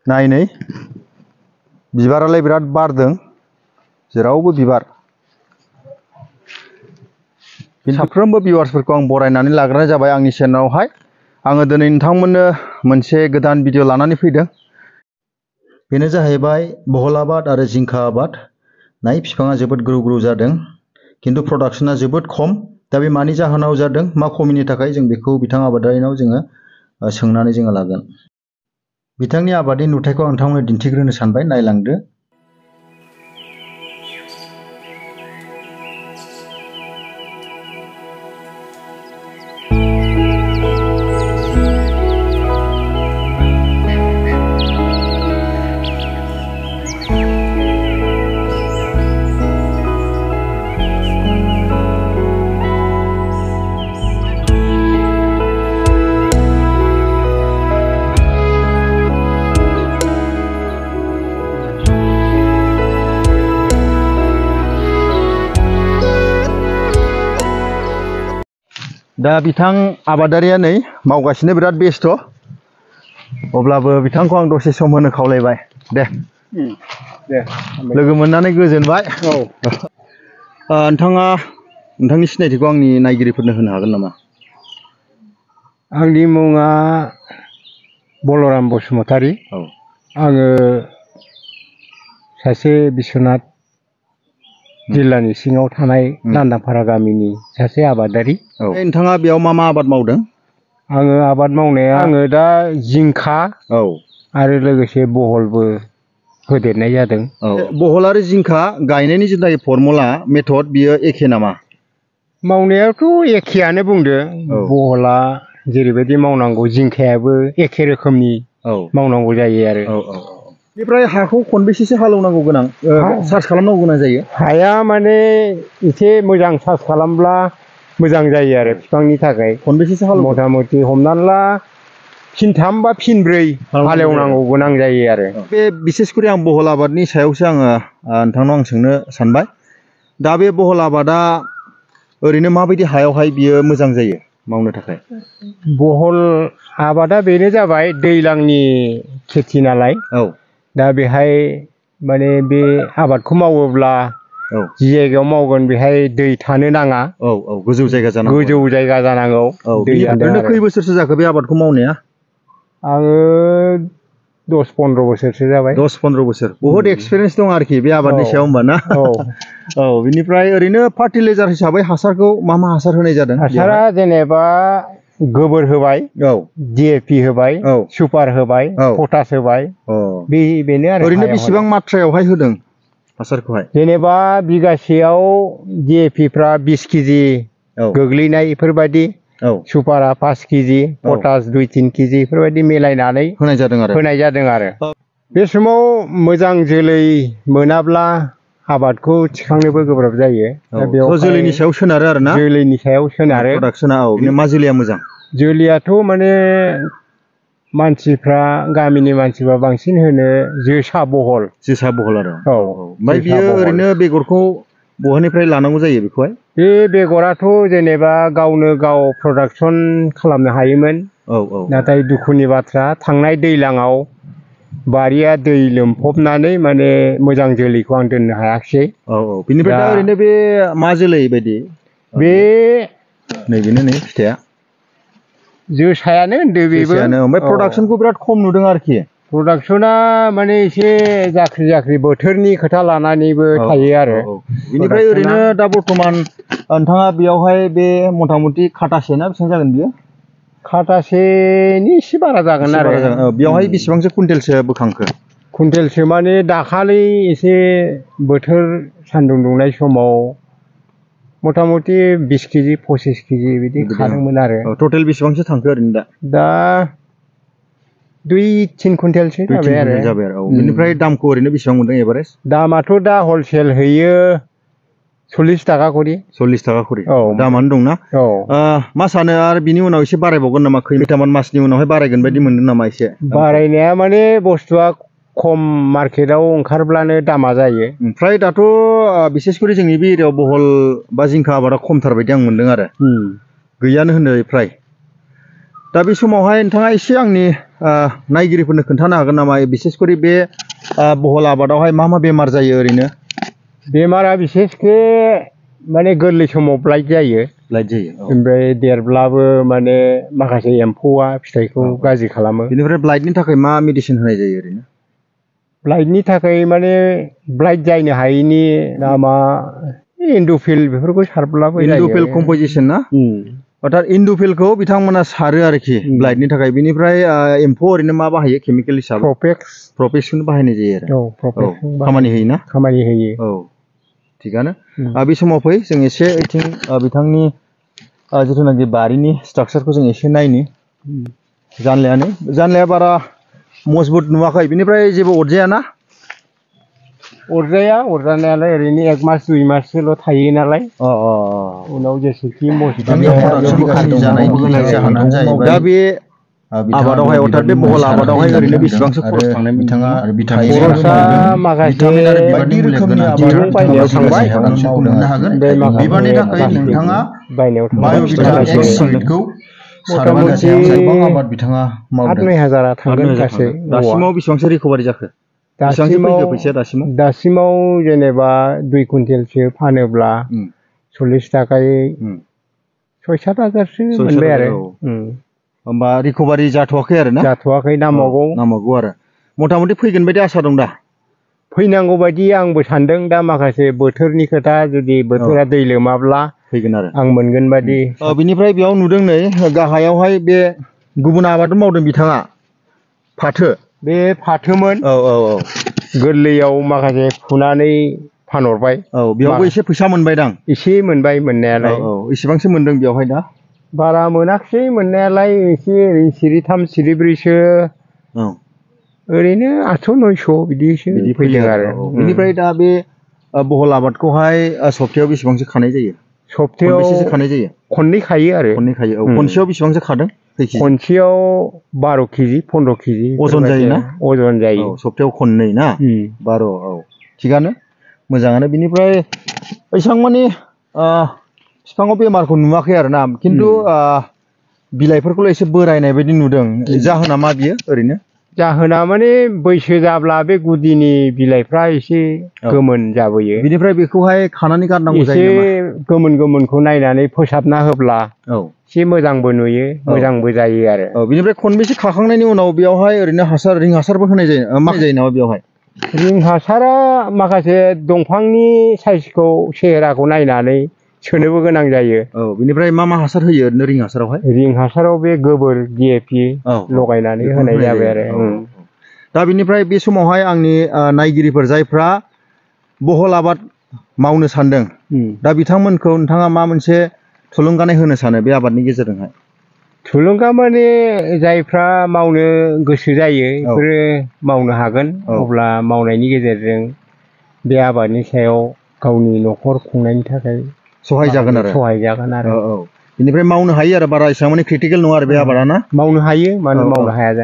नाय नै बिबारालाय बिराद बारदों जेरावबो बिबार साफ्रोमबो भिउवार्सफोरखौ आं बरायनानै लाग्रोनाय जाबाय आंनि चेनेलावहाय आङो दिनै नोंथांमोननो मोनसे गोदान भिडिअ लानानै फैदों बेनो जाहैबाय बहल आबाद आरो जिंखा आबाद नाय बिफाङा जोबोद ग्रौ ग्रौ जादों खिन्थु प्रडाक्शना जोबोद खम दा बे मानि जाहोनाव जादों मा खमिनि थाखाय जों बेखौ बिथां आबादारिनाव जोङो सोंनानै जोङो लागोन बिथांनि आबादनि नुथायखौ आं नोंथांमोननो दिन्थिग्रोनो सानबाय नायलांदो दा बिथां आबादारिया नै मावगासिनो बिराद बेस्थ अब्लाबो बिथांखौ आं दसे सम होनो खावलायबाय दे लोगो मोननानै गोजोनबाय नोंथाङा नोंथांनि सिनायथिखौ आंनि नायगिरिफोरनो होनो हागोन नामा आंनि मुङा बलराम बसुमतारी आङो सासे बिश्वनाथ जिल्लानि सिङाव थानाय नान्दाफारा गामिनि सासे आबादारि नोंथाङा बेयाव मा आबाद मावदों आङो आबाद मावनाया आङो दा जिंखा आरो लोगोसे बहलबो होदेरनाय जादों बहल आरो जिंखा गायनायनि जिथुनाखि फर्मुला मेथड बियो एखे नामा मावनायाथ' एखेयानो बुंदो बहला जेरैबायदि मावनांगौ जिंखायाबो एखे रोखोमनि मावनांगौ जायो आरो बेनिफ्राय हाखौ खनबेसेसो हालेवनांगौ गोनां सार्च खालामनांगौ गोनां जायो हाया माने एसे मोजां सार्च खालामब्ला मोजां जायो आरो बिफांनि थाखाय खनबेसेसो हालेवो मथा मथि हमनानै ला फिनथाम बा फिनब्रै हालेवनांगौ गोनां जायो आरो बे बिसेसकरि आं बहल आबादनि सायावसो आङो नोंथांनाव आं सोंनो सानबाय दा बे बहल आबादा ओरैनो माबायदि हायावहाय बियो मोजां जायो मावनो थाखाय बहल आबादा बेनो जाबाय दैज्लांनि खेथि नालाय दा बेहाय माने बे आबादखौ मावोब्ला जि जायगायाव मावगोन बेहाय दै थानो नाङा गोजौ जायगा जानांगौ गोजौ जायगा जानांगौ ओरैनो खै बोसोरसो जाखो बे आबादखौ मावनाया आङो 10-15 बोसोरसो जाबाय 10-15 बोसोर बहुत एक्सपिरियेन्स दं आरोखि बे आबादनि सायाव होमबा ना बिनिफ्राय ओरैनो फार्टिलाइजार हिसाबै हासारखौ मा हासार होनाय जादों हासारा जेनेबा गोबोर होबाय DAP होबाय सुपार होबाय पटास होबाय बेनो आरो ओरैनो बेसेबां मात्रायावहाय होदों हासारखौहाय जेनेबा बिगासेयाव DAP फ्रा 20 केजि गोग्लैनाय बेफोरबायदि सुपारा 5 केजि पटास 2-3 केजि बेफोरबायदि मिलायनानै होनाय जादों आरो बे समाव मोजां जोलै मोनाब्ला आबादखौ थिखांनोबो गोब्राब जायो बेयाव जोलैनि सायाव सोनारो आरो ना जोलैनि सायाव सोनारो प्रडाक्शना मा जोलैया मोजां जोलैयाथ' माने मानसिफ्रा गामिनि मानसिफ्रा बांसिन होनो जोसा बहल आरो ओमफ्राय बियो ओरैनो बेगरखौ बहानिफ्राय लानांगौ जायो बेखौहाय बे बेगराथ' जेनेबा गावनो गाव प्रडाक्सन खालामनो हायोमोन नाथाय दुखुनि बाथ्रा थांनाय दैज्लाङाव बारिया दै लोमफबनानै माने मोजां जोलैखौ आं दोननो हायाखिसै बिनिफ्राय दा ओरैनो बे मा जोलै बायदि बे नैबेनो नै फिथाइया जोसायानो होनदो बेबो ओमफ्राय प्रडाक्शनखौ बिराद खम नुदों आरोखि प्रडाक्शना माने एसे जाख्रि बोथोरनि खोथा लानानैबो थायो आरो बेनिफ्राय ओरैनो दा बर्थमान नोंथाङा बेयावहाय बे मथा मथि खातासे ना बेसेबां जागोन बियो खातासेनि एसे बारा जागोन आरो बेयावहाय बेसेबांसो कुइन्टेलसो बोखांखो कुइन्टेलसो माने दाखालि एसे बोथोर सान्दुं दुंनाय समाव मथा मथि 20 केजि 25 केजि बिदि खादोंमोन आरो टटेल बेसेबांसो थांखो ओरैनो दा 2-3 कुइन्टेलसो जाबाय आरो बेनिफ्राय दामखौ ओरैनो बेसेबां मोनदों एभारेज दामाथ' दा हलसेल होयो 40 थाखा करि दामानो दंना मा सानो आरो बिनि उनाव एसे बारायबावगोन नामा खैथामान मासनि उनावहाय बारायगोन बायदि मोनदों नामा एसे बारायनाया माने बुस्थुआ खम मार्केटाव ओंखारब्लानो दामा जायो ओमफ्राय दाथ' बिसेसकरि जोंनि बे एरियायाव बहल बा जिंखा आबादा खमथार बायदि आं मोनदों आरो गैयानो होनो फ्राय दा बे समावहाय नोंथाङा एसे आंनि नायगिरिफोरनो खोन्थानो हागोन नामा बिसेसकरि बे बहल आबादावहाय मा मा बेमार जायो ओरैनो? बेमारा बिसेसके माने गोरलै समाव ब्लाइट जायो। ओमफ्राय देरब्लाबो माने माखासे एम्फौआ फिथाइखौ गाज्रि खालामो। बेनिफ्राय ब्लाइटनि थाखाय मा मेडिसिन होनाय जायो ओरैनो? ब्लाइटनि थाखाय माने ब्लाइट जायनो हायैनि नामा इन्डुफिल बेफोरखौ सारब्लाबो जायो। इन्डुफिल कम्प'जिसन ना? अर्थात इन्डुफिलखौ बिथांमोना सारो आरोखि ब्लाइटनि थाखाय। बिनिफ्राय एम्फौ ओरैनो मा बाहायो केमिकेल हिसाबै? प्रफेक्सखौनो बाहायनाय जायो आरो। खामानि होयो ना? खामानि होयो। औ थिगानो। बे समाव फै जों एसे ओइथिं बिथांनि जिथुनाखि बारिनि स्ट्राक्चारखौ जों एसे नायनि। जानलाया बारा मजबुत नुवाखै। बिनिफ्राय जेबो अरजाया ना? अरजाया अरजानायालाय ओरैनो 1 मास 2 माससोल' थायो नालाय। उनाव जेसेखि दा बे आबादावहाय अर्थात बे बहल आबादावहाय ओरैनो बेसेबांसो खरस थांनाय बिथाङा? खरसा माखासे बायदि रोखोमनि दिरुं बायनायाव थांबाय। बिबारनि थाखाय नोंथाङा बाय'भिटा एक्स सलिडखौ मथा मथि 8-9 हाजारा थांगोन गासै। दासिमाव बेसेबांसो रिकभारि जाखो? दासिमाव जेनेबा 2 कुइन्टेलसो फानोब्ला 40 थाखायै 6-7 हाजारसो मोनबाय आरो। होमबा रिकभारि जाथ'वाखै आरो ना? जाथ'वाखै, नांबावगौ आरो। मथा मथि फैगोन बायदि आसा दं दा? फैनांगौ बायदि आंबो सानदों। दा माखासे बोथोरनि खोथा, जुदि बोथोरा दै लोमाब्ला फैगोन आरो आं मोनगोन बायदि। बिनिफ्राय बेयाव नुदों नै गाहायावहाय बे गुबुन आबादबो मावदों बिथाङा, फाथो। बे फाथोमोन। गोरलैयाव माखासे फुनानै फानहरबाय। बेयावबो एसे फैसा मोनबायदां? एसे मोनबाय मोननायालाय। एसेबांसो मोनदों बेयावहाय दा? बारा मोनाखिसै मोननायालाय, एसे सिरिथाम सिरिब्रैसो ओरैनो 800-900 बिदिसो फैदों आरो। बेनिफ्राय दा बे बहल आबादखौहाय सप्तायाव बेसेबांसो खानाय जायो? सप्तायाव खानाय जायो? खननै खायो आरो। खनसेयाव बेसेबांसो खादों? खनसेयाव 12 केजि 15 केजि अजन जायोना? अजन जायो। सप्तायाव खननै ना? 12। थिगानो, मोजाङानो। बिनिफ्राय एसेबां मानि बिफाङाव बेमारखौ नुवाखै आरो ना, खिन्थु बिलाइफोरखौल' एसे बोरायनाय बायदि नुदों। जाहोना मा बियो ओरैनो? जाहोना माने बैसो जाब्ला बे गुदिनि बिलाइफ्रा एसे गोमोन जाबोयो। बिनिफ्राय बेखौहाय खानानै गारनांगौ जायो नामा? एसे गोमोनखौ नायनानै फोसाबना होब्ला एसे मोजांबो नुयो, मोजांबो जायो आरो। बिनिफ्राय खनबेसे खाखांनायनि उनाव बेयावहाय ओरैनो रिं हासारबो होनाय जायो नामा बेवहाय? रिं हासारा माखासे दंफांनि साइजखौ, सेहेराखौ नायनानै सोनोबो गोनां जायो। बिनिफ्राय मा हासार होयो ओरैनो रिं हासारावहाय? रिं हासाराव बे गोबोर DAP लगायनानै होनाय जाबाय आरो। दा बिनिफ्राय बे समावहाय आंनि नायगिरिफोर जायफ्रा बहल आबाद मावनो सानदों, दा बिथांमोनखौ नोंथाङा मा मोनसे थुलुंगानाय होनो सानो बे आबादनि गेजेरजोंहाय? थुलुंगा माने जायफ्रा मावनो गोसो जायो बेफोरो मावनो हागोन। अब्ला मावनायनि गेजेरजों बे आबादनि सायाव गावनि न'खर खुंनायनि थाखाय सहाय जागोन आरो। बेनिफ्राय मावनो हायो आरो, बारा एसेबां माने क्रिटिकेल नङा आरो बे आबादा ना? मावनो हायो, मानो मावनो हाया जानो।